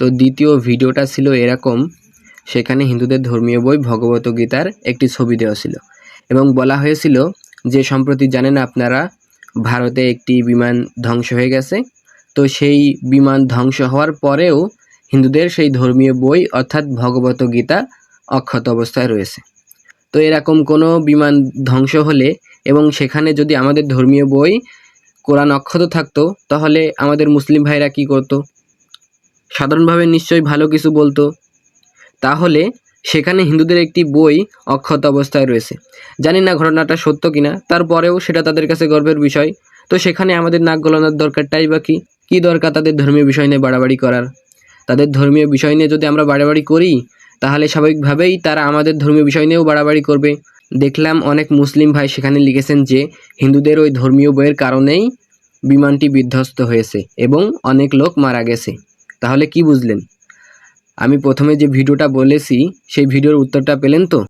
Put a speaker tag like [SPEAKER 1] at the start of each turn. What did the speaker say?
[SPEAKER 1] তো দ্বিতীয় ভিডিওটা ছিল এরকম, সেখানে হিন্দুদের ধর্মীয় বই ভগবত গীতার একটি ছবি দেওয়া ছিল এবং বলা হয়েছিল যে সম্প্রতি জানেন আপনারা ভারতে একটি বিমান ধ্বংস হয়ে গেছে। তো সেই বিমান ধ্বংস হওয়ার পরেও হিন্দুদের সেই ধর্মীয় বই অর্থাৎ ভগবত গীতা অক্ষত অবস্থায় রয়েছে। তো এরকম কোনো বিমান ধ্বংস হলে এবং সেখানে যদি আমাদের ধর্মীয় বই কোরআন অক্ষত থাকতো, তাহলে আমাদের মুসলিম ভাইরা কি করতো? সাধারণভাবে নিশ্চয়ই ভালো কিছু বলতো। তাহলে সেখানে হিন্দুদের একটি বই অক্ষত অবস্থায় রয়েছে। জানি না ঘটনাটা সত্য কিনা, তারপরেও সেটা তাদের কাছে গর্বের বিষয়। তো সেখানে আমাদের নাক গলানোর দরকারটাই বা কি? কী দরকার তাদের ধর্মীয় বিষয় নিয়ে বাড়াবাড়ি করার? তাদের ধর্মীয় বিষয় নিয়ে যদি আমরা বাড়াবাড়ি করি, তাহলে স্বাভাবিকভাবেই তারা আমাদের ধর্মীয় বিষয় নিয়েও বাড়াবাড়ি করবে। দেখলাম অনেক মুসলিম ভাই সেখানে লিখেছেন যে হিন্দুদের ওই ধর্মীয় বইয়ের কারণেই বিমানটি বিধ্বস্ত হয়েছে এবং অনেক লোক মারা গেছে। তাহলে কি বুঝলেন? আমি প্রথমে যে ভিডিওটা বলেছি সেই ভিডিওর উত্তরটা পেলেন তো?